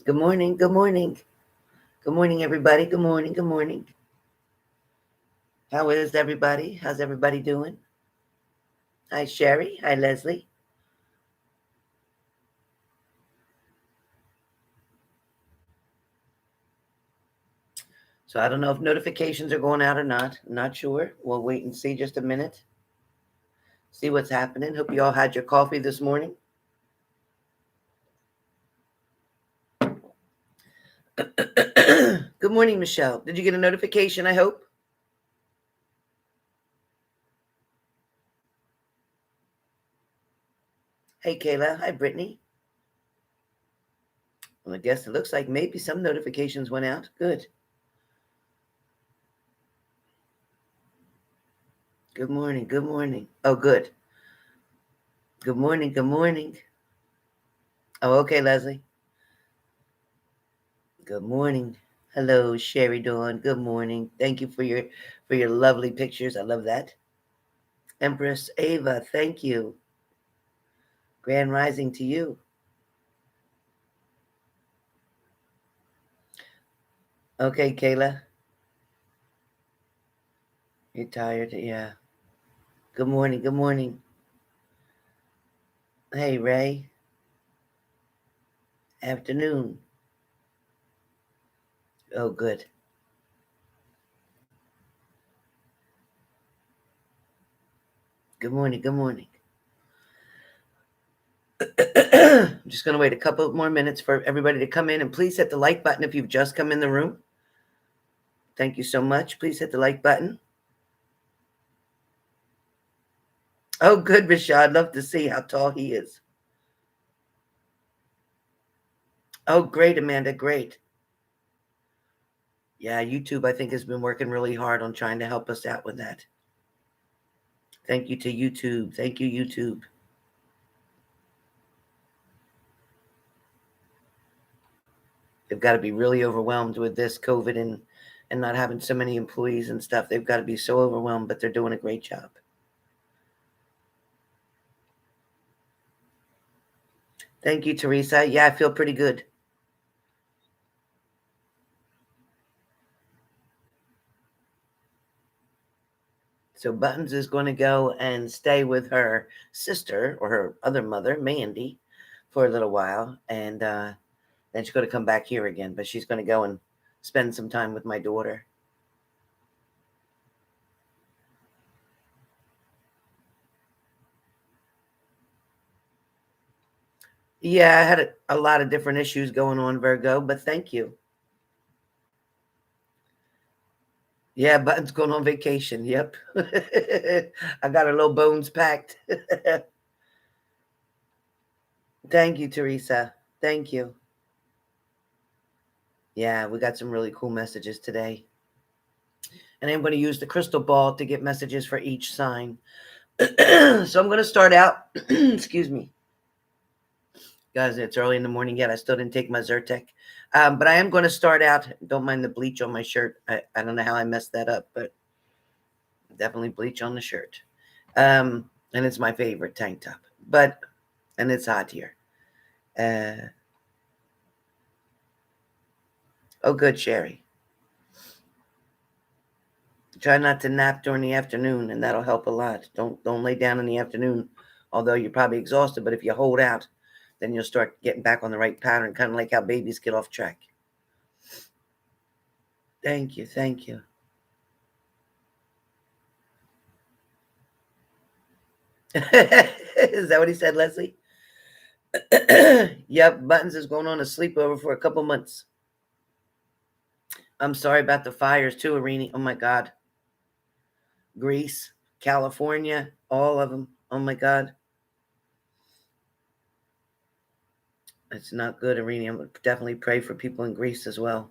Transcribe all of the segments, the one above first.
Good morning. Good morning. Good morning, everybody. Good morning. Good morning. How is everybody? How's everybody doing? Hi, Sherry. Hi, Leslie. So I don't know if notifications are going out or not. I'm not sure. We'll wait and see just a minute. See what's happening. Hope you all had your coffee this morning. Good morning, Michelle. Did you get a notification, I hope? Hey, Kayla. Hi, Brittany. Well, I guess it looks like maybe some notifications went out. Good. Good morning. Good morning. Oh, good. Good morning. Good morning. Oh, okay, Leslie. Good morning. Hello, Sherry Dawn. Good morning. Thank you for your lovely pictures. I love that. Empress Ava, thank you. Grand rising to you. Okay, Kayla. You're tired? Yeah. Good morning. Good morning. Hey, Ray. Afternoon. Oh, good. Good morning. Good morning. I'm just going to wait a couple more minutes for everybody to come in, and please hit the like button if you've just come in the room. Thank you so much. Please hit the like button. Oh, good, Rashad. I'd love to see how tall he is. Oh, great, Amanda. Great. Yeah, YouTube, I think, has been working really hard on trying to help us out with that. Thank you to YouTube. Thank you, YouTube. They've got to be really overwhelmed with this COVID and not having so many employees and stuff. They've got to be so overwhelmed, but they're doing a great job. Thank you, Teresa. Yeah, I feel pretty good. So Buttons is going to go and stay with her sister or her other mother, Mandy, for a little while. And then she's going to come back here again. But she's going to go and spend some time with my daughter. Yeah, I had a lot of different issues going on, Virgo, but thank you. Yeah, Button's going on vacation. Yep. I got her little bones packed. Thank you, Teresa. Thank you. Yeah, we got some really cool messages today. And I'm going to use the crystal ball to get messages for each sign. So I'm going to start out. Excuse me. Guys, it's early in the morning yet. I still didn't take my Zyrtec. But I am going to start out. Don't mind the bleach on my shirt. I don't know how I messed that up, but definitely bleach on the shirt. And it's my favorite tank top. And it's hot here. Oh, good, Sherry. Try not to nap during the afternoon, and that'll help a lot. Don't lay down in the afternoon, although you're probably exhausted. But if you hold out, then you'll start getting back on the right pattern, kind of like how babies get off track. Thank you, thank you. Is that what he said, Leslie? Yep, Buttons is going on a sleepover for a couple months. I'm sorry about the fires too, Arini. Oh my God. Greece, California, all of them. Oh my God. It's not good, Arini. I'm going to definitely pray for people in Greece as well.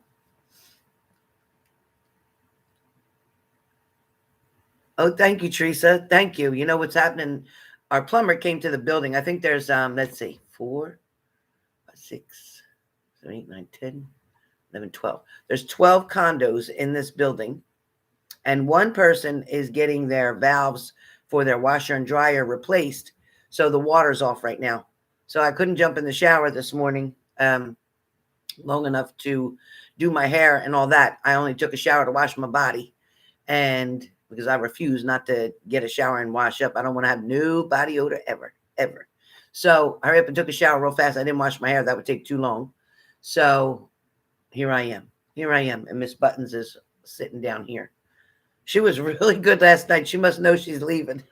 Oh, thank you, Teresa. Thank you. You know what's happening? Our plumber came to the building. I think there's let's see, 4, 6, 7, 8, 9, 10, 11, 12. There's 12 condos in this building, and one person is getting their valves for their washer and dryer replaced. So the water's off right now. So I couldn't jump in the shower this morning. long enough to do my hair and all that. I only took a shower to wash my body. And because I refuse not to get a shower and wash up. I don't want to have no body odor ever, ever. So I hurry up and took a shower real fast. I didn't wash my hair. That would take too long. So here I am. Here I am. And Miss Buttons is sitting down here. She was really good last night. She must know she's leaving.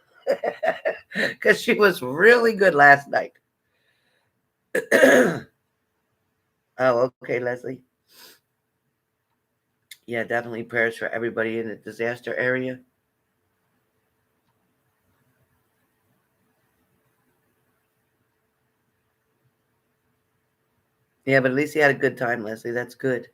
Because she was really good last night. Oh, okay, Leslie. Yeah, definitely prayers for everybody in the disaster area. Yeah, but at least you had a good time, Leslie. That's good.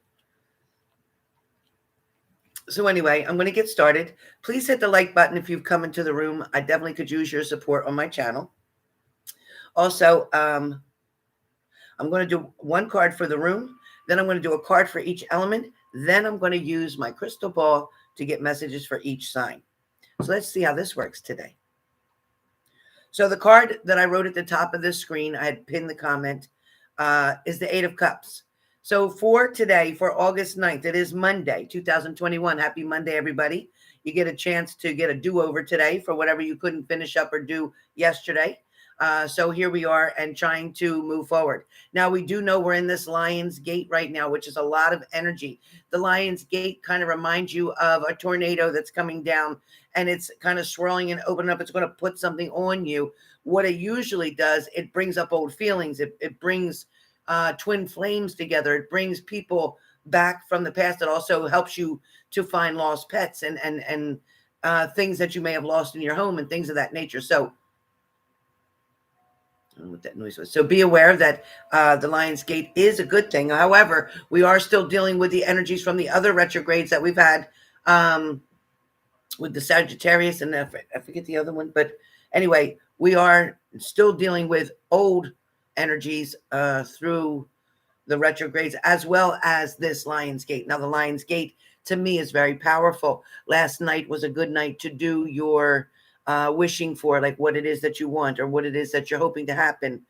So anyway, I'm going to get started. Please hit the like button if you've come into the room. I definitely could use your support on my channel. Also, I'm going to do one card for the room. Then I'm going to do a card for each element. Then I'm going to use my crystal ball to get messages for each sign. So let's see how this works today. So the card that I wrote at the top of this screen, I had pinned the comment, is the Eight of Cups. So for today, for August 9th, it is Monday, 2021. Happy Monday, everybody. You get a chance to get a do-over today for whatever you couldn't finish up or do yesterday. So here we are and trying to move forward. Now, we do know we're in this Lion's Gate right now, which is a lot of energy. The Lion's Gate kind of reminds you of a tornado that's coming down and it's kind of swirling and opening up. It's going to put something on you. What it usually does, it brings up old feelings. It brings twin flames together. It brings people back from the past. It also helps you to find lost pets and things that you may have lost in your home and things of that nature. So I don't know what that noise was. So be aware that the Lion's Gate is a good thing. However, we are still dealing with the energies from the other retrogrades that we've had with the Sagittarius and I forget the other one. But anyway, we are still dealing with old energies through the retrogrades as well as this Lion's Gate. Now, the Lion's Gate to me is very powerful. Last night was a good night to do your wishing for, like what it is that you want or what it is that you're hoping to happen.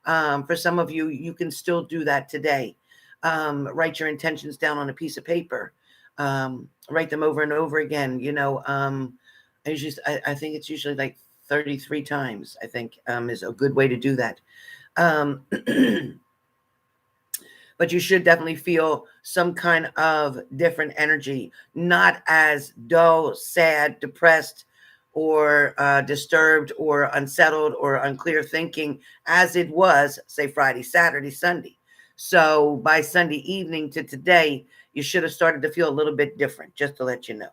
For some of you, you can still do that today. Write your intentions down on a piece of paper. Write them over and over again. You know, I think it's usually like 33 times, I think is a good way to do that. But you should definitely feel some kind of different energy, not as dull, sad, depressed, or disturbed, or unsettled, or unclear thinking as it was, say, Friday, Saturday, Sunday. So by Sunday evening to today, you should have started to feel a little bit different, just to let you know.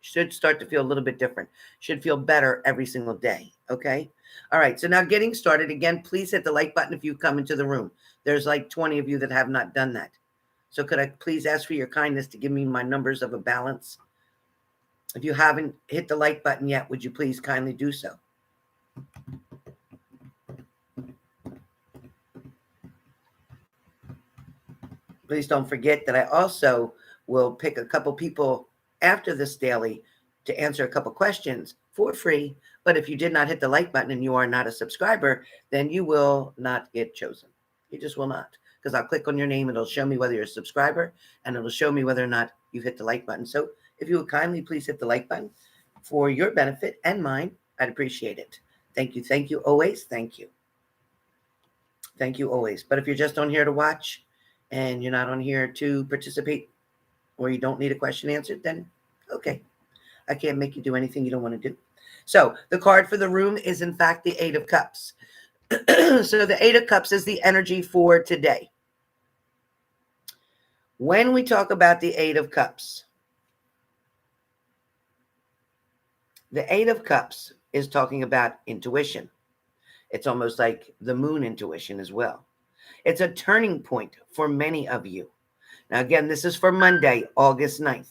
Should start to feel a little bit different. Should feel better every single day, okay? All right, so now getting started. Again, please hit the like button if you come into the room. There's like 20 of you that have not done that. So could I please ask for your kindness to give me my numbers of a balance? If you haven't hit the like button yet, would you please kindly do so? Please don't forget that I also will pick a couple people after this daily to answer a couple questions for free. But if you did not hit the like button and you are not a subscriber, then you will not get chosen. You just will not. Because I'll click on your name, it'll show me whether you're a subscriber, and it'll show me whether or not you've hit the like button. So if you would kindly please hit the like button for your benefit and mine, I'd appreciate it. Thank you. Thank you always. Thank you. Thank you always. But if you're just on here to watch and you're not on here to participate, or you don't need a question answered, then okay. I can't make you do anything you don't want to do. So the card for the room is, in fact, the Eight of Cups. So the Eight of Cups is the energy for today. When we talk about the Eight of Cups, the Eight of Cups is talking about intuition. It's almost like the moon intuition as well. It's a turning point for many of you. Now, again, this is for Monday, August 9th.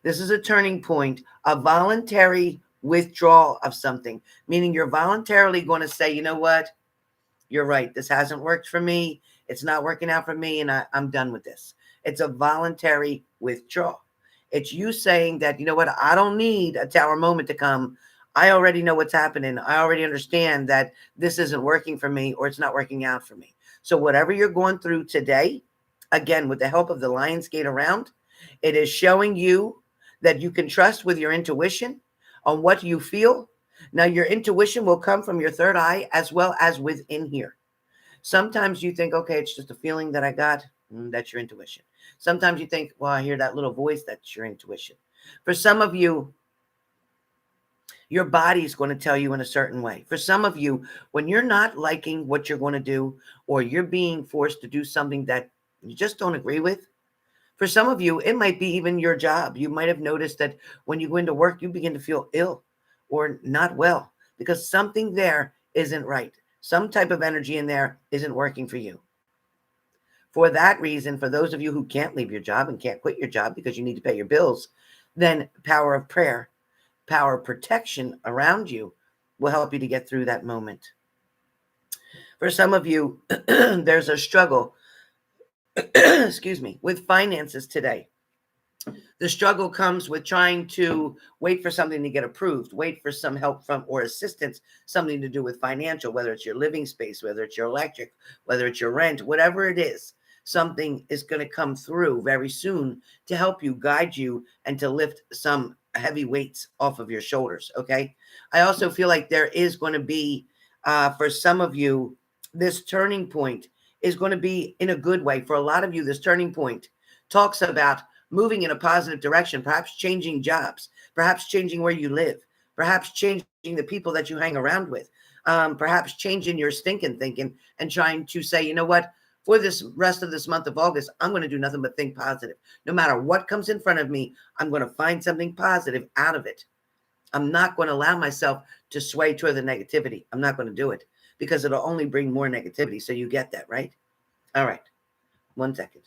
This is a turning point, a voluntary withdrawal of something, meaning you're voluntarily going to say, you know what? You're right. This hasn't worked for me. It's not working out for me, and I'm done with this. It's a voluntary withdrawal. It's you saying that, you know what? I don't need a tower moment to come. I already know what's happening. I already understand that this isn't working for me or it's not working out for me. So whatever you're going through today, again, with the help of the Lion's Gate around, it is showing you that you can trust with your intuition on what you feel. Now, your intuition will come from your third eye as well as within here. Sometimes you think, okay, it's just a feeling that I got. That's your intuition. Sometimes you think, well, I hear that little voice. That's your intuition. For some of you, your body's going to tell you in a certain way. For some of you, when you're not liking what you're going to do, or you're being forced to do something that you just don't agree with, for some of you, it might be even your job. You might have noticed that when you go into work, you begin to feel ill or not well because something there isn't right. Some type of energy in there isn't working for you. For that reason, for those of you who can't leave your job and can't quit your job because you need to pay your bills, then power of prayer, power of protection around you will help you to get through that moment. For some of you, there's a struggle, excuse me, with finances today. The struggle comes with trying to wait for something to get approved, wait for some help from or assistance, something to do with financial, whether it's your living space, whether it's your electric, whether it's your rent, whatever it is. Something is going to come through very soon to help you, guide you, and to lift some heavy weights off of your shoulders. Okay. I also feel like there is going to be, for some of you, this turning point is going to be in a good way. For a lot of you, this turning point talks about moving in a positive direction, perhaps changing jobs, perhaps changing where you live, perhaps changing the people that you hang around with, perhaps changing your stinking thinking and trying to say, you know what, for this rest of this month of August, I'm going to do nothing but think positive. No matter what comes in front of me, I'm going to find something positive out of it. I'm not going to allow myself to sway toward the negativity. I'm not going to do it because it'll only bring more negativity. So you get that, right? All right. 1 second.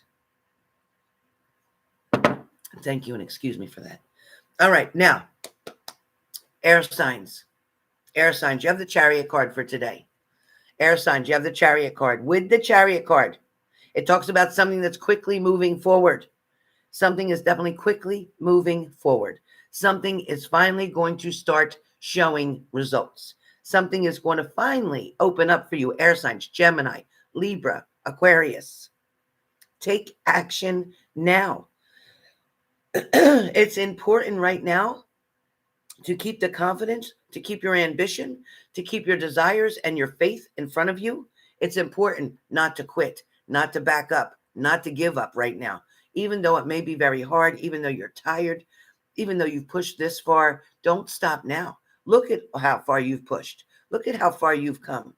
Thank you and excuse me for that. All right, now, air signs. Air signs, you have the Chariot card for today. Air signs, you have the Chariot card. With the Chariot card, it talks about something that's quickly moving forward. Something is definitely quickly moving forward. Something is finally going to start showing results. Something is going to finally open up for you. Air signs, Gemini, Libra, Aquarius. Take action now. It's important right now to keep the confidence, to keep your ambition, to keep your desires and your faith in front of you. It's important not to quit, not to back up, not to give up right now. Even though it may be very hard, even though you're tired, even though you've pushed this far, don't stop now. Look at how far you've pushed. Look at how far you've come.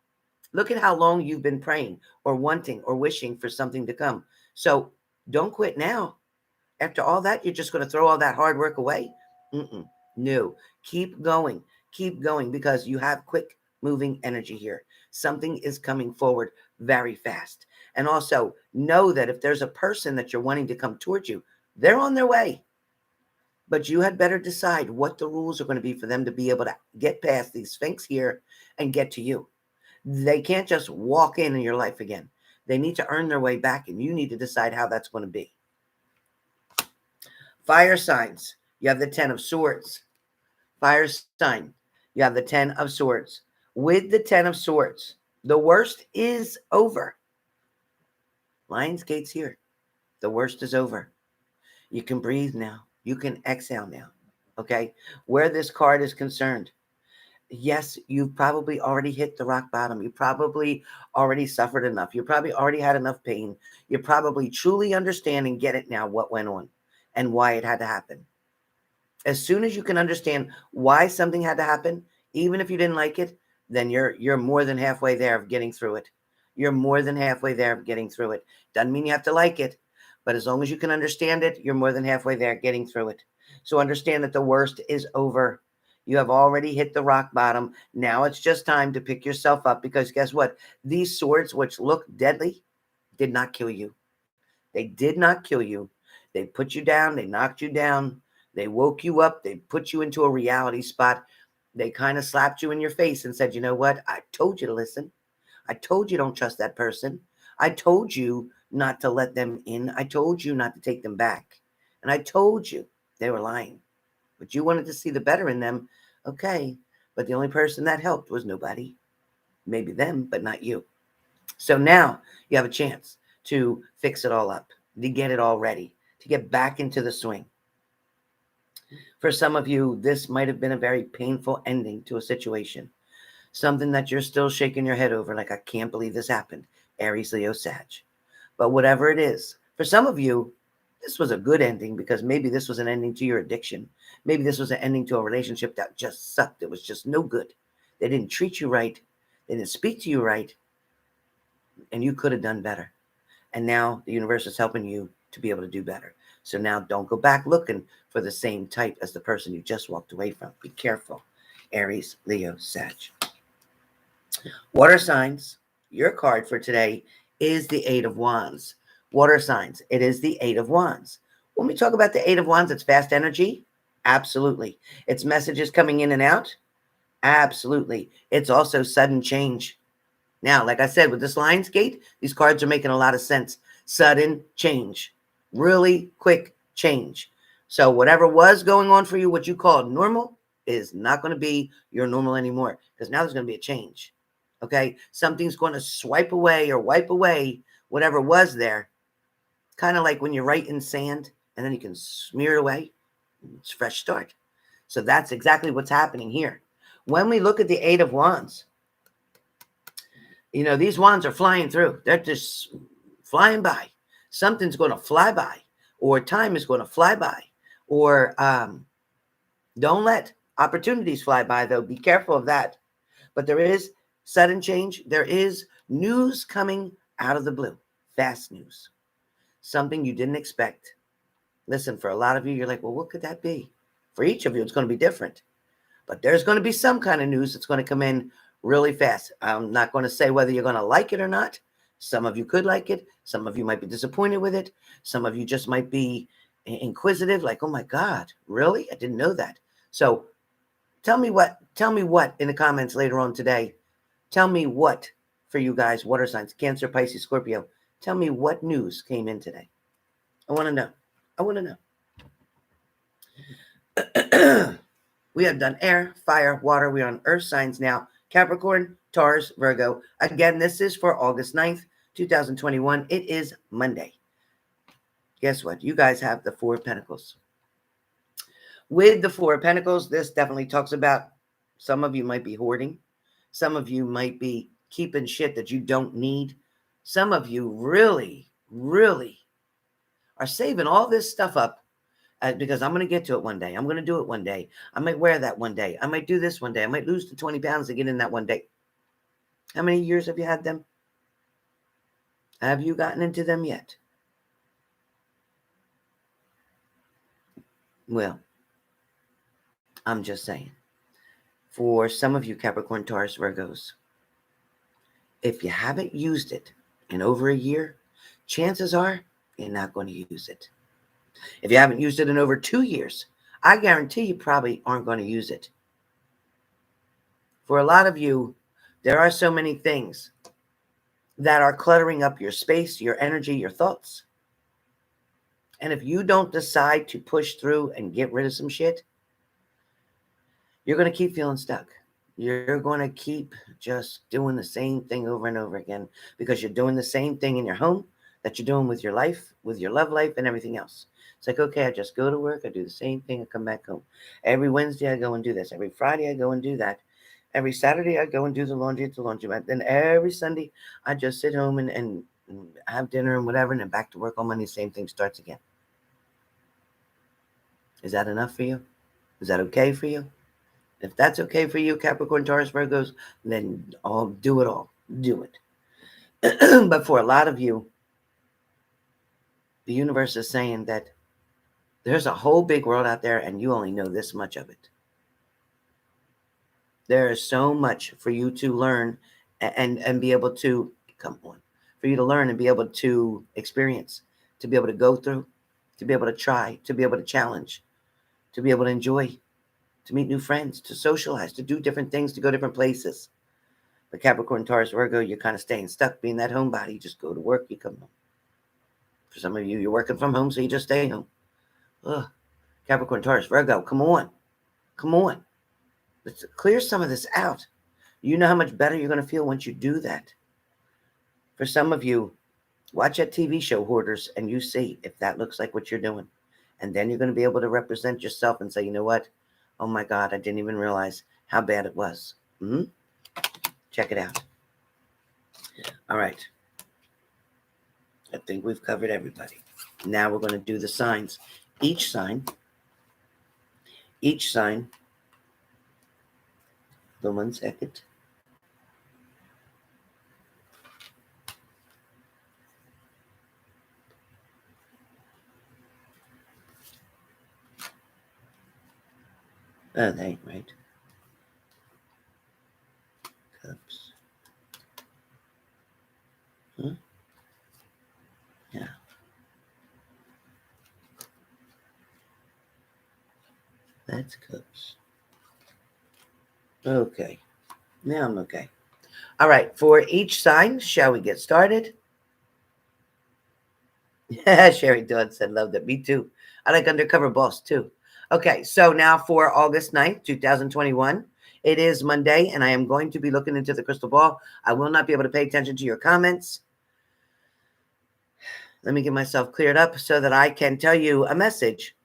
Look at how long you've been praying or wanting or wishing for something to come. So don't quit now. After all that, you're just going to throw all that hard work away? No. Keep going. Keep going because you have quick moving energy here. Something is coming forward very fast. And also know that if there's a person that you're wanting to come towards you, they're on their way. But you had better decide what the rules are going to be for them to be able to get past these Sphinx here and get to you. They can't just walk in your life again. They need to earn their way back, and you need to decide how that's going to be. Fire signs, you have the 10 of Swords. Fire sign, you have the 10 of Swords. With the 10 of Swords, the worst is over. Lion's Gate's here. The worst is over. You can breathe now. You can exhale now. Okay? Where this card is concerned, yes, you've probably already hit the rock bottom. You probably already suffered enough. You probably already had enough pain. You probably truly understand and get it now what went on and why it had to happen. As soon as you can understand why something had to happen, even if you didn't like it, then you're more than halfway there of getting through it. You're more than halfway there of getting through it. Doesn't mean you have to like it, but as long as you can understand it, you're more than halfway there getting through it. So understand that the worst is over. You have already hit the rock bottom. Now it's just time to pick yourself up because guess what? These swords, which look deadly, did not kill you. They did not kill you. They put you down. They knocked you down. They woke you up. They put you into a reality spot. They kind of slapped you in your face and said, you know what? I told you to listen. I told you don't trust that person. I told you not to let them in. I told you not to take them back. And I told you they were lying. But you wanted to see the better in them. Okay. But the only person that helped was nobody. Maybe them, but not you. So now you have a chance to fix it all up. to get it all ready, to get back into the swing. For some of you, this might have been a very painful ending to a situation. Something that you're still shaking your head over, like, I can't believe this happened. Aries, Leo, Sag. But whatever it is, for some of you, this was a good ending because maybe this was an ending to your addiction. Maybe this was an ending to a relationship that just sucked. It was just no good. They didn't treat you right. They didn't speak to you right. And you could have done better. And now the universe is helping you to be able to do better. So now don't go back looking for the same type as the person you just walked away from. Be careful. Aries, Leo, Sag. Water signs, your card for today is the Eight of Wands. Water signs, it is the Eight of Wands. When we talk about the Eight of Wands, it's fast energy. Absolutely. It's messages coming in and out. Absolutely. It's also sudden change. Now, like I said, with this Lionsgate, these cards are making a lot of sense. Sudden change. Really quick change. So whatever was going on for you, what you called normal, is not going to be your normal anymore. Because now there's going to be a change. Okay? Something's going to swipe away or wipe away whatever was there. Kind of like when you write in sand and then you can smear it away. It's a fresh start. So that's exactly what's happening here. When we look at the Eight of Wands, you know, these wands are flying through. They're just flying by. Something's going to fly by, or time is going to fly by, or don't let opportunities fly by, though. Be careful of that. But there is sudden change. There is news coming out of the blue. Fast news. Something you didn't expect. Listen, for a lot of you, you're like, well, what could that be? For each of you, it's going to be different. But there's going to be some kind of news that's going to come in really fast. I'm not going to say whether you're going to like it or not. Some of you could like it. Some of you might be disappointed with it. Some of you just might be inquisitive, like, oh my God, really? I didn't know that. So tell me what in the comments later on today. Tell me what for you guys, water signs, Cancer, Pisces, Scorpio. Tell me what news came in today. I want to know. I want to know. We have done air, fire, water. We're on earth signs now. Capricorn, Taurus, Virgo. Again, this is for August 9th, 2021. It is Monday. Guess what? You guys have the Four of Pentacles. With the Four of Pentacles, this definitely talks about some of you might be hoarding. Some of you might be keeping shit that you don't need. Some of you really, really are saving all this stuff up because I'm going to get to it one day. I'm going to do it one day. I might wear that one day. I might do this one day. I might lose the 20 pounds to get in that one day. How many years have you had them? Have you gotten into them yet? Well, I'm just saying. For some of you Capricorn, Taurus, Virgos, if you haven't used it in over a year, chances are you're not going to use it. If you haven't used it in over 2 years, I guarantee you probably aren't going to use it. For a lot of you, there are so many things that are cluttering up your space, your energy, your thoughts. And if you don't decide to push through and get rid of some shit, you're going to keep feeling stuck. You're going to keep just doing the same thing over and over again because you're doing the same thing in your home that you're doing with your life, with your love life, and everything else. It's like, okay, I just go to work. I do the same thing. I come back home. Every Wednesday, I go and do this. Every Friday, I go and do that. Every Saturday, I go and do the laundry at the laundromat. Then every Sunday, I just sit home and have dinner and whatever, and then back to work on Monday. Same thing starts again. Is that enough for you? Is that okay for you? If that's okay for you, Capricorn, Taurus, Virgos, then I'll do it all. Do it. But for a lot of you, the universe is saying that there's a whole big world out there and you only know this much of it. There is so much for you to learn and be able to, for you to learn and be able to experience, to be able to go through, to be able to try, to be able to challenge, to be able to enjoy, to meet new friends, to socialize, to do different things, to go different places. But Capricorn, Taurus, Virgo, you're kind of staying stuck being that homebody. You just go to work, you come home. For some of you, you're working from home, so you just stay home. Ugh. Capricorn, Taurus, Virgo, come on. Come on. Let's clear some of this out. You know how much better you're going to feel once you do that. For some of you, Watch that TV show, Hoarders, and you see if that looks like what you're doing. And then you're going to be able to represent yourself and say, you know what? Oh my God, I didn't even realize how bad it was. Check it out. All right. I think we've covered everybody. Now we're going to do the signs. Each sign, the 1 second. Oh, that ain't right. Cups. Huh? Yeah. That's cups. Okay. Now I'm okay. All right. For each sign, shall we get started? Sherry Dunn said, loved it. Me too. I like Undercover Boss too. Okay. So now for August 9th, 2021. It is Monday, and I am going to be looking into the crystal ball. I will not be able to pay attention to your comments. Let me get myself cleared up so that I can tell you a message,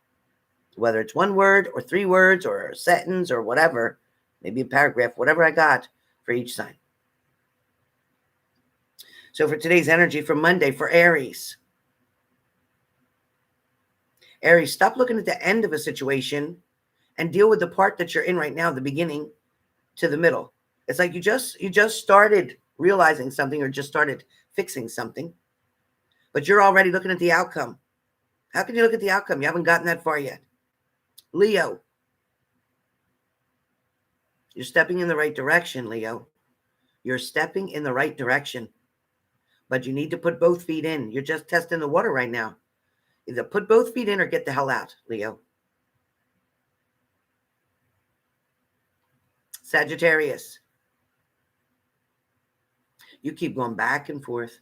whether it's 1 word or 3 words or a sentence or whatever, maybe a paragraph, whatever I got for each sign. So for today's energy for Monday, for Aries. Aries, stop looking at the end of a situation and deal with the part that you're in right now, the beginning to the middle. It's like you just started realizing something or just started fixing something, but you're already looking at the outcome. How can you look at the outcome? You haven't gotten that far yet. Leo, you're stepping in the right direction, Leo. You're stepping in the right direction, but you need to put both feet in. You're just testing the water right now. Either put both feet in or get the hell out, Leo. Sagittarius, you keep going back and forth.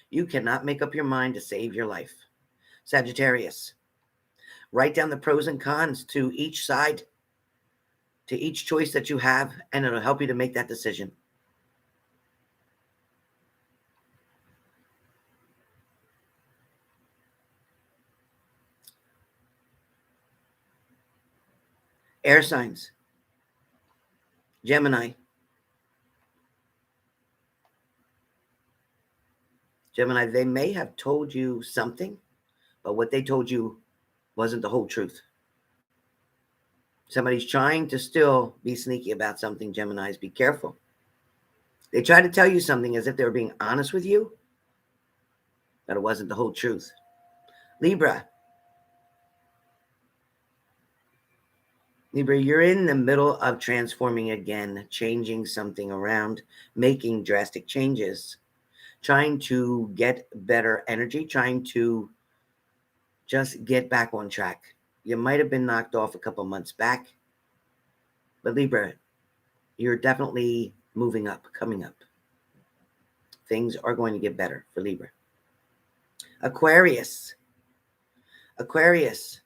You cannot make up your mind to save your life. Sagittarius, write down the pros and cons to each side, to each choice that you have, and it'll help you to make that decision. Air signs, Gemini. Gemini, they may have told you something, but what they told you wasn't the whole truth. Somebody's trying to still be sneaky about something, Geminis. Be careful. They try to tell you something as if they were being honest with you, but it wasn't the whole truth. Libra. Libra, you're in the middle of transforming again, changing something around, making drastic changes, trying to get better energy, trying to just get back on track. You might have been knocked off a couple months back, but Libra, you're definitely moving up, coming up. Things are going to get better for Libra. Aquarius. Aquarius,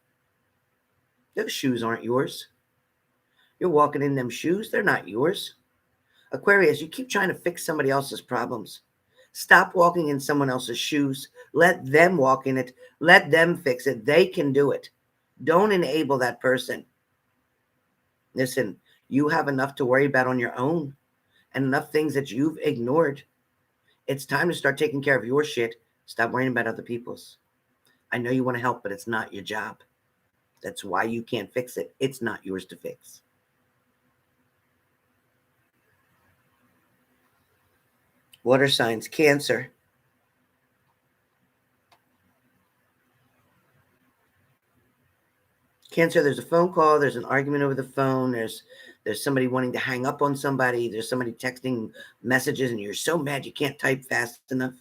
those shoes aren't yours. You're walking in them shoes. They're not yours. Aquarius, you keep trying to fix somebody else's problems. Stop walking in someone else's shoes. Let them walk in it. Let them fix it. They can do it. Don't enable that person. Listen, you have enough to worry about on your own and enough things that you've ignored. It's time to start taking care of your shit. Stop worrying about other people's. I know you want to help, but it's not your job. That's why you can't fix it. It's not yours to fix. Water signs, Cancer. Cancer, there's a phone call, there's an argument over the phone, there's somebody wanting to hang up on somebody, there's somebody texting messages and you're so mad you can't type fast enough.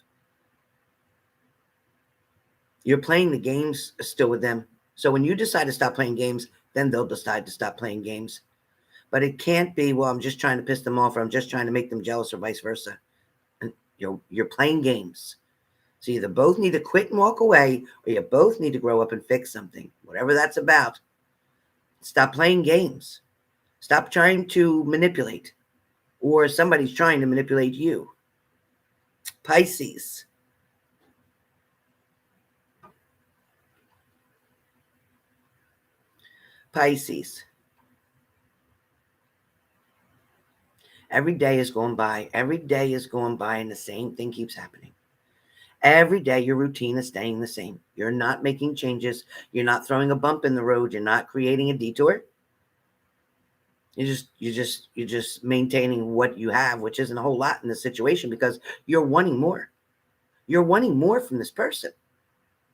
You're playing the games still with them. So when you decide to stop playing games, then they'll decide to stop playing games. But it can't be, well, I'm just trying to piss them off or I'm just trying to make them jealous or vice versa. And you're playing games. So you either both need to quit and walk away or you both need to grow up and fix something, whatever that's about. Stop playing games. Stop trying to manipulate, or somebody's trying to manipulate you. Pisces. Pisces. Every day is going by. Every day is going by and the same thing keeps happening. Every day your routine is staying the same. You're not making changes. You're not throwing a bump in the road. You're not creating a detour. You're just maintaining what you have, which isn't a whole lot in this situation because you're wanting more. You're wanting more from this person,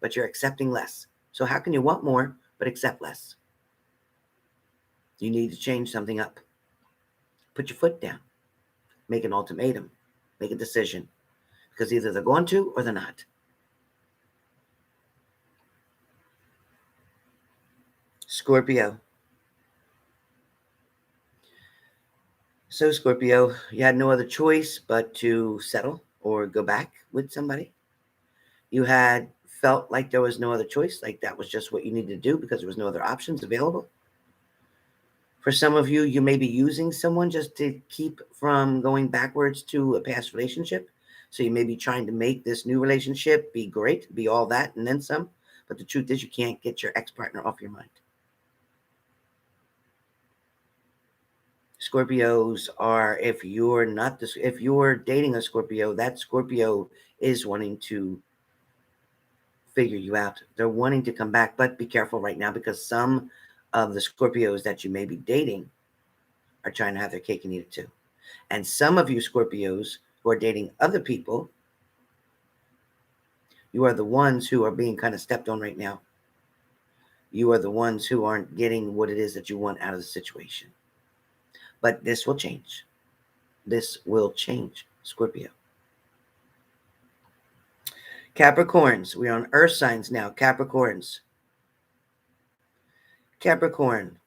but you're accepting less. So how can you want more but accept less? You need to change something up. Put your foot down. Make an ultimatum. Make a decision. Because either they're going to or they're not. Scorpio. So, Scorpio, you had no other choice but to settle or go back with somebody. You had felt like there was no other choice, like that was just what you needed to do because there was no other options available. For some of you, you may be using someone just to keep from going backwards to a past relationship. So you may be trying to make this new relationship be great, be all that, and then some. But the truth is you can't get your ex-partner off your mind. Scorpios are, if you're dating a Scorpio, that Scorpio is wanting to figure you out. They're wanting to come back, but be careful right now because some of the Scorpios that you may be dating are trying to have their cake and eat it too. And some of you Scorpios who are dating other people, you are the ones who are being kind of stepped on right now. You are the ones who aren't getting what it is that you want out of the situation. But this will change. This will change, Scorpio. Capricorns. We're on earth signs now. Capricorns. Capricorn.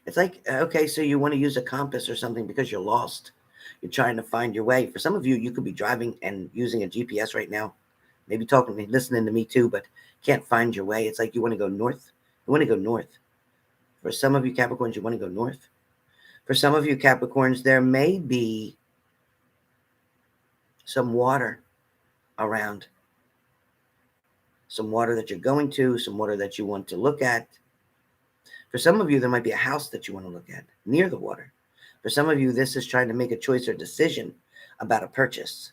It's like, okay, so you want to use a compass or something because you're lost. You're trying to find your way. For some of you, you could be driving and using a GPS right now. Maybe listening to me too, but can't find your way. It's like you want to go north. You want to go north. For some of you Capricorns, you want to go north. For some of you Capricorns, there may be some water around. Some water that you're going to, some water that you want to look at. For some of you, there might be a house that you want to look at near the water. For some of you, this is trying to make a choice or decision about a purchase.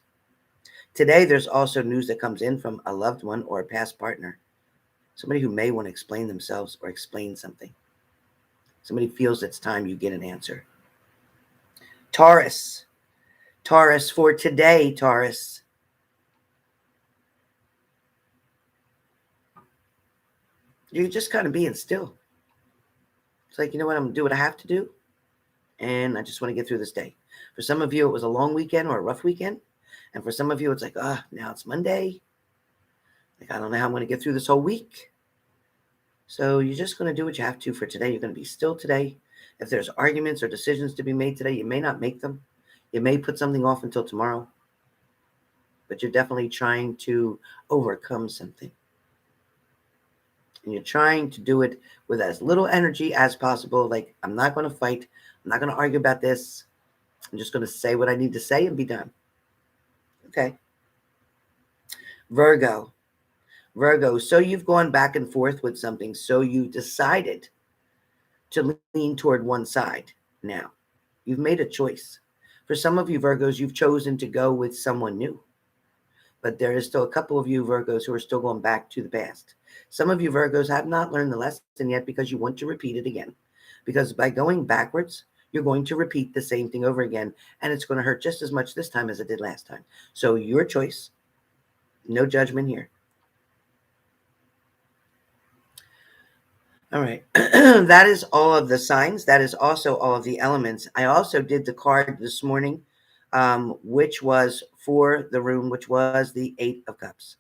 Today, there's also news that comes in from a loved one or a past partner. Somebody who may want to explain themselves or explain something. Somebody feels it's time you get an answer. Taurus. Taurus for today, Taurus. You're just kind of being still. It's like, you know what, I'm going to do what I have to do. And I just want to get through this day. For some of you, it was a long weekend or a rough weekend. And for some of you, it's like, now it's Monday. Like, I don't know how I'm going to get through this whole week. So you're just going to do what you have to for today. You're going to be still today. If there's arguments or decisions to be made today, you may not make them. You may put something off until tomorrow. But you're definitely trying to overcome something. And you're trying to do it with as little energy as possible. Like, I'm not going to fight. I'm not going to argue about this. I'm just going to say what I need to say and be done. Okay. Virgo. Virgo. So you've gone back and forth with something. So you decided to lean toward one side now. You've made a choice. For some of you Virgos, you've chosen to go with someone new. But there is still a couple of you Virgos who are still going back to the past. Some of you Virgos have not learned the lesson yet because you want to repeat it again. Because by going backwards, you're going to repeat the same thing over again. And it's going to hurt just as much this time as it did last time. So your choice. No judgment here. All right. That is all of the signs. That is also all of the elements. I also did the card this morning, which was for the room, which was the 8 of Cups.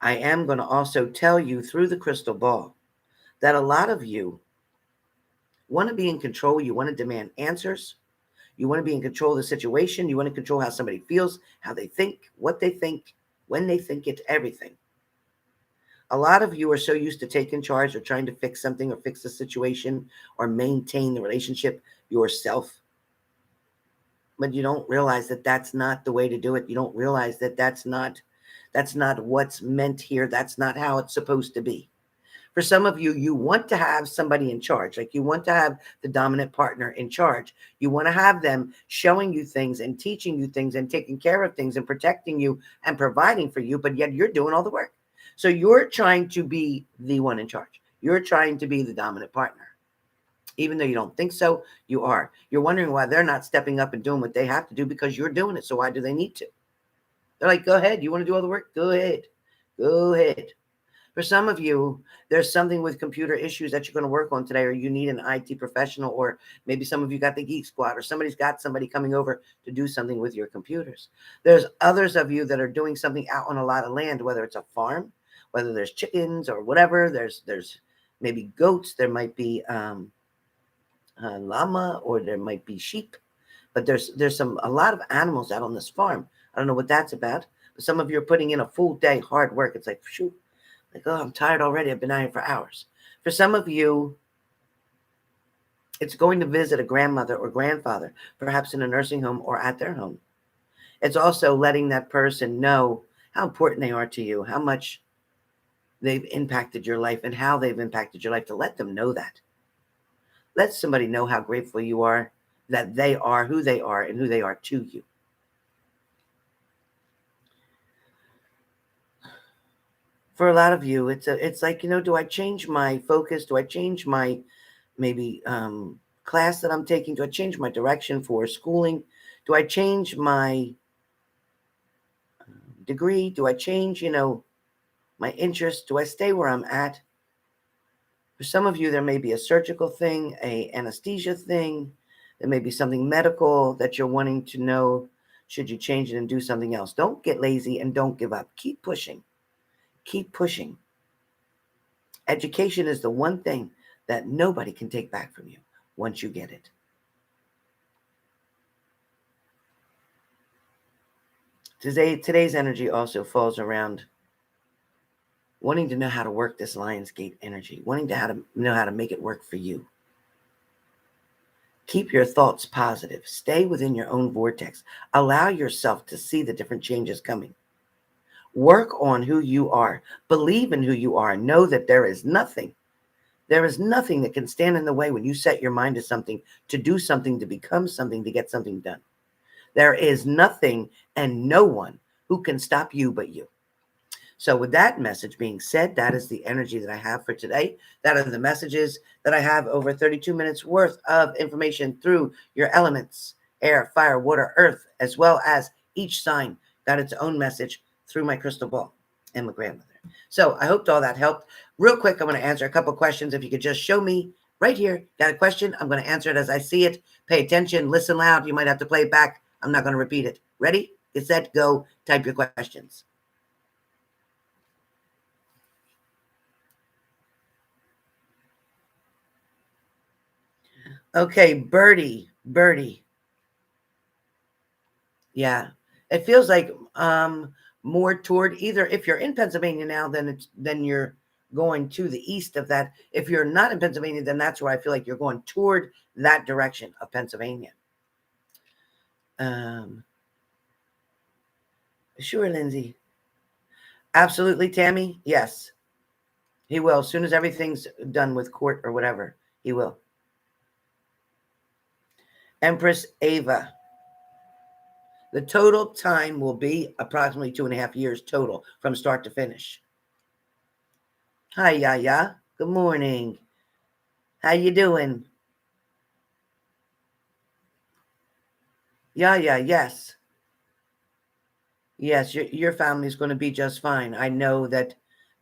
I am going to also tell you through the crystal ball that a lot of you want to be in control. You want to demand answers. You want to be in control of the situation. You want to control how somebody feels, how they think, what they think, when they think it, everything. A lot of you are so used to taking charge or trying to fix something or fix the situation or maintain the relationship yourself. But you don't realize that that's not the way to do it. You don't realize that that's not That's not what's meant here. That's not how it's supposed to be. For some of you, you want to have somebody in charge. Like you want to have the dominant partner in charge. You want to have them showing you things and teaching you things and taking care of things and protecting you and providing for you, but yet you're doing all the work. So you're trying to be the one in charge. You're trying to be the dominant partner. Even though you don't think so, you are. You're wondering why they're not stepping up and doing what they have to do because you're doing it. So why do they need to? They're like, go ahead. You want to do all the work? Go ahead. Go ahead. For some of you, there's something with computer issues that you're going to work on today, or you need an IT professional, or maybe some of you got the Geek Squad, or somebody's got somebody coming over to do something with your computers. There's others of you that are doing something out on a lot of land, whether it's a farm, whether there's chickens or whatever. There's maybe goats. There might be a llama, or there might be sheep. But there's a lot of animals out on this farm. I don't know what that's about. But some of you are putting in a full day hard work. It's like, shoot. Like, oh, I'm tired already. I've been out here for hours. For some of you, it's going to visit a grandmother or grandfather, perhaps in a nursing home or at their home. It's also letting that person know how important they are to you, how much they've impacted your life, and how they've impacted your life, to let them know that. Let somebody know how grateful you are that they are who they are and who they are to you. For a lot of you, it's like, do I change my focus? Do I change my maybe class that I'm taking? Do I change my direction for schooling? Do I change my degree? Do I change, my interest? Do I stay where I'm at? For some of you, there may be a surgical thing, a anesthesia thing. There may be something medical that you're wanting to know. Should you change it and do something else? Don't get lazy and don't give up. Keep pushing. Keep pushing. Education is the one thing that nobody can take back from you once you get it. Today's energy also falls around wanting to know how to work this Lionsgate energy, wanting to know how to make it work for you. Keep your thoughts positive. Stay within your own vortex. Allow yourself to see the different changes coming. Work on who you are. Believe in who you are. Know that there is nothing that can stand in the way when you set your mind to something, to do something, to become something, to get something done. There is nothing and no one who can stop you but you. So with that message being said, that is the energy that I have for today. That are the messages that I have, over 32 minutes worth of information through your elements, air, fire, water, earth, as well as each sign got its own message through my crystal ball and my grandmother. So I hope all that helped. Real quick, I'm going to answer a couple questions. If you could just show me right here, got a question, I'm going to answer it as I see it. Pay attention, listen loud. You might have to play it back. I'm not going to repeat it. Ready? Get set, go. Type your questions. Okay, Birdie. Yeah, it feels like more toward, either if you're in Pennsylvania now, then you're going to the east of that. If you're not in Pennsylvania, then that's where I feel like you're going toward that direction of Pennsylvania. Sure, Lindsay. Absolutely, Tammy. Yes, he will. As soon as everything's done with court or whatever, he will. Empress Ava. The total time will be approximately 2.5 years total from start to finish. Hi, Yaya. Good morning. How you doing? Yaya, yes. Yes, your family's going to be just fine. I know that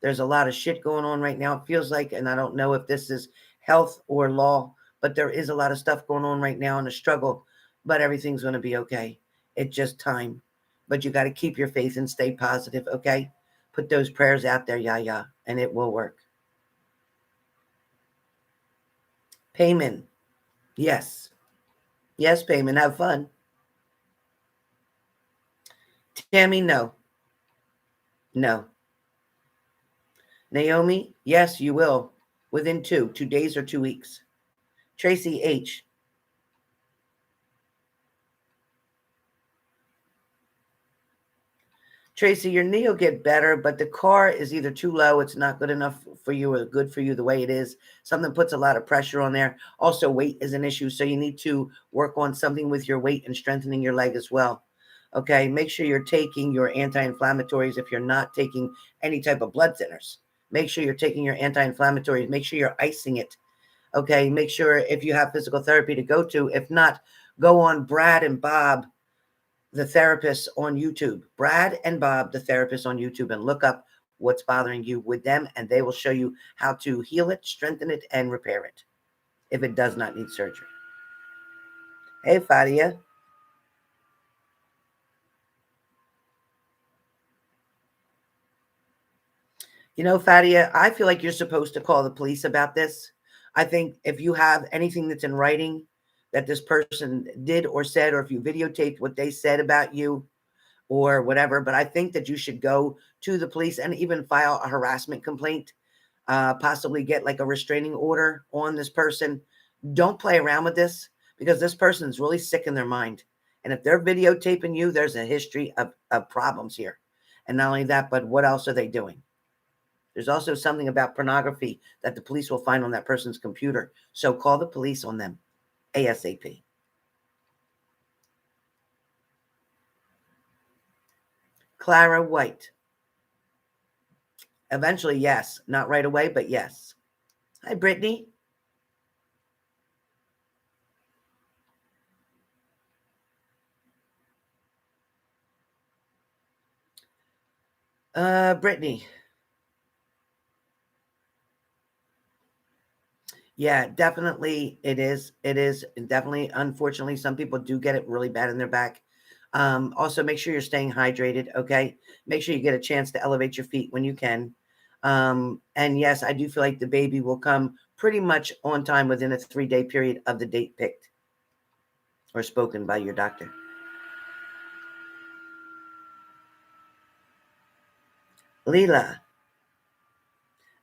there's a lot of shit going on right now, it feels like, and I don't know if this is health or law, but there is a lot of stuff going on right now and a struggle, but everything's going to be okay. It's just time. But you got to keep your faith and stay positive, okay? Put those prayers out there, Yaya, and it will work. Payment. Yes. Yes, Payment. Have fun. Tammy, no. No. Naomi, yes, you will. Within 2 days or 2 weeks. Tracy H. Tracy, your knee will get better, but the car is either too low, it's not good enough for you, or good for you the way it is. Something puts a lot of pressure on there. Also, weight is an issue, so you need to work on something with your weight and strengthening your leg as well. Okay, make sure you're taking your anti-inflammatories if you're not taking any type of blood thinners. Make sure you're taking your anti-inflammatories. Make sure you're icing it. Okay, make sure if you have physical therapy to go to. If not, go on Brad and Bob, the therapists on YouTube. Brad and Bob, the therapists on YouTube, and look up what's bothering you with them, and they will show you how to heal it, strengthen it, and repair it if it does not need surgery. Hey, Fadia. You know, Fadia, I feel like you're supposed to call the police about this. I think if you have anything that's in writing that this person did or said, or if you videotaped what they said about you or whatever, but I think that you should go to the police and even file a harassment complaint, possibly get like a restraining order on this person. Don't play around with this, because this person is really sick in their mind. And if they're videotaping you, there's a history of problems here. And not only that, but what else are they doing? There's also something about pornography that the police will find on that person's computer. So call the police on them ASAP. Clara White. Eventually, yes. Not right away, but yes. Hi, Brittany. Brittany. Yeah, definitely it is. It is definitely, unfortunately, some people do get it really bad in their back. Also, make sure you're staying hydrated, okay? Make sure you get a chance to elevate your feet when you can. And yes, I do feel like the baby will come pretty much on time within a 3-day period of the date picked or spoken by your doctor. Leela.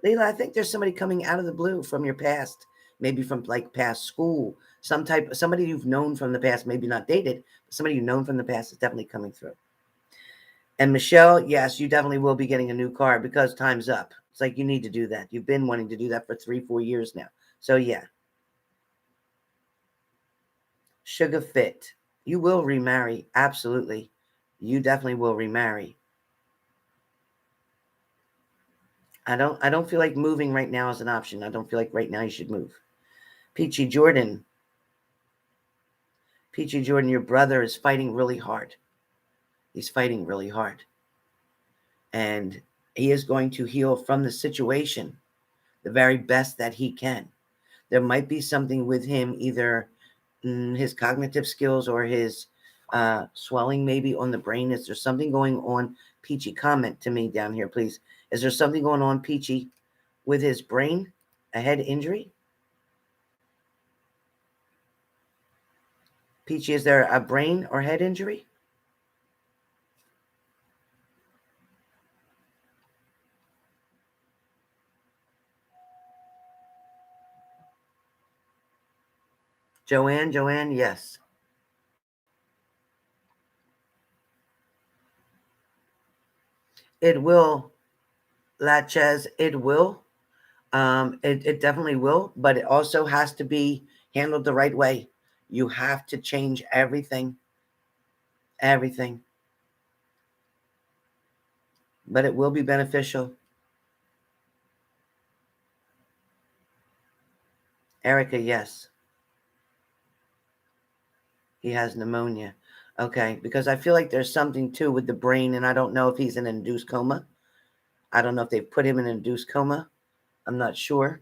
Leela, I think there's somebody coming out of the blue from your past, maybe from like past school, somebody you've known from the past, maybe not dated, but somebody you've known from the past is definitely coming through. And Michelle, yes, you definitely will be getting a new car because time's up. It's like you need to do that. You've been wanting to do that for 3-4 years now. So yeah. Sugar Fit. You will remarry. Absolutely. You definitely will remarry. I don't feel like moving right now is an option. I don't feel like right now you should move. Peachy Jordan. Peachy Jordan, your brother is fighting really hard. He's fighting really hard. And he is going to heal from the situation the very best that he can. There might be something with him, either his cognitive skills or his swelling maybe on the brain. Is there something going on? Peachy, comment to me down here, please. Is there something going on, Peachy, with his brain? A head injury? Peachy, is there a brain or head injury? Joanne, yes. It will, Latchez, it will. It definitely will, but it also has to be handled the right way. You have to change everything. Everything. But it will be beneficial. Erica, yes. He has pneumonia. Okay, because I feel like there's something too with the brain, and I don't know if he's in an induced coma. I don't know if they've put him in an induced coma. I'm not sure.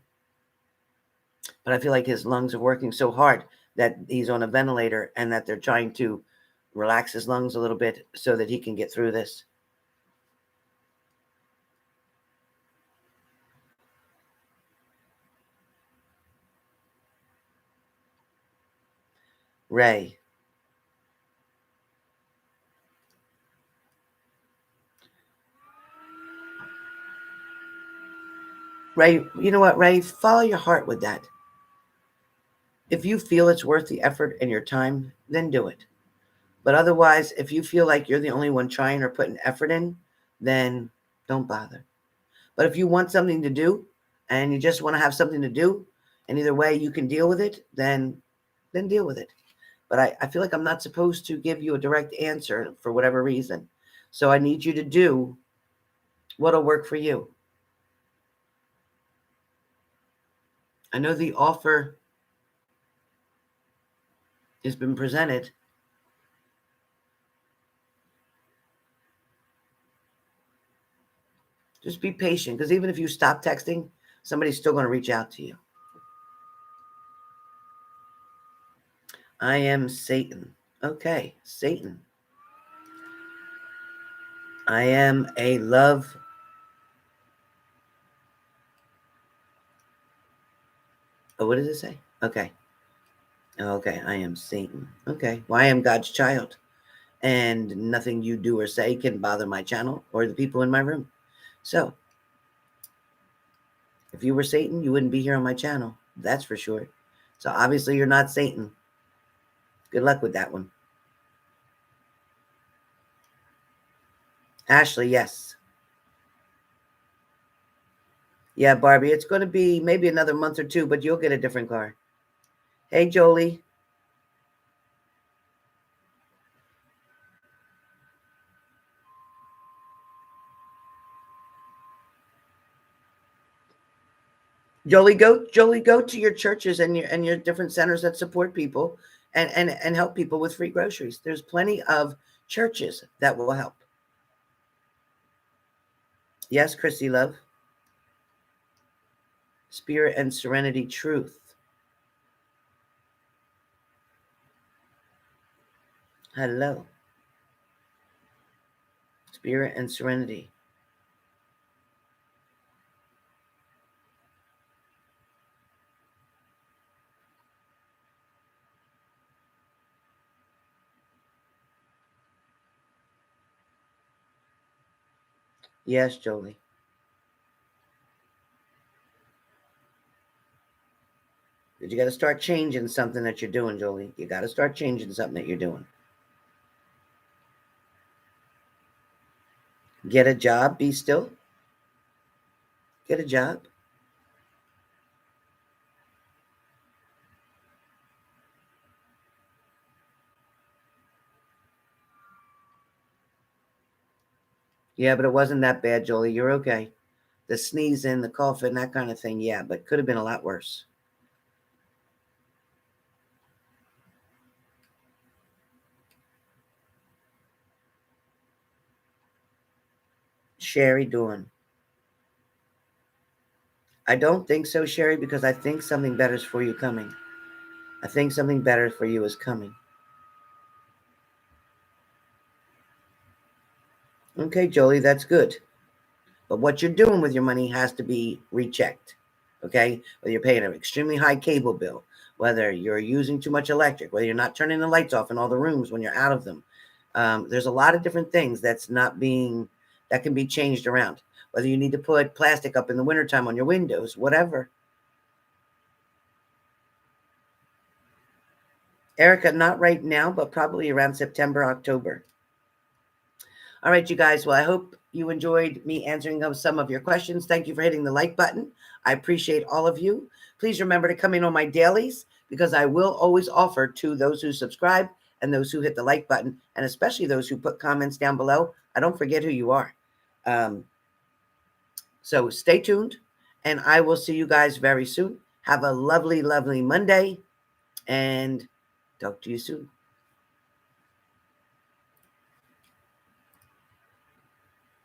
But I feel like his lungs are working so hard that he's on a ventilator and that they're trying to relax his lungs a little bit so that he can get through this. Ray. Ray, you know what, Ray? Follow your heart with that. If you feel it's worth the effort and your time, then do it. But otherwise, if you feel like you're the only one trying or putting effort in, then don't bother. But if you want something to do and you just want to have something to do, and either way you can deal with it, then deal with it. But I feel like I'm not supposed to give you a direct answer for whatever reason. So I need you to do what'll work for you. I know the offer has been presented. Just be patient, because even if you stop texting, somebody's still going to reach out to you. I am Satan. Okay, Satan. I am a love. Oh, what does it say? Okay. Okay, I am Satan. Okay. Well, I am God's child. And nothing you do or say can bother my channel or the people in my room. So, if you were Satan, you wouldn't be here on my channel. That's for sure. So, obviously, you're not Satan. Good luck with that one. Ashley, yes. Yeah, Barbie, it's going to be maybe another month or two, but you'll get a different car. Hey, Jolie. Jolie, go to your churches and your different centers that support people and help people with free groceries. There's plenty of churches that will help. Yes, Chrissy, love. Spirit and serenity, truth. Hello. Spirit and serenity. Yes, Jolie. But you got to start changing something that you're doing, Jolie. You got to start changing something that you're doing. Get a job, be still. Get a job. Yeah, but it wasn't that bad, Jolie. You're okay. The sneezing, the coughing, that kind of thing, yeah, but could have been a lot worse. Sherry doing. I don't think so, Sherry, because I think something better is for you coming. I think something better for you is coming. Okay, Jolie, that's good. But what you're doing with your money has to be rechecked. Okay? Whether you're paying an extremely high cable bill, whether you're using too much electric, whether you're not turning the lights off in all the rooms when you're out of them. There's a lot of different things that can be changed around. Whether you need to put plastic up in the wintertime on your windows, whatever. Erica, not right now, but probably around September, October. All right, you guys. Well, I hope you enjoyed me answering some of your questions. Thank you for hitting the like button. I appreciate all of you. Please remember to come in on my dailies, because I will always offer to those who subscribe and those who hit the like button, and especially those who put comments down below. I don't forget who you are. So stay tuned, and I will see you guys very soon. Have a lovely, lovely Monday, and talk to you soon.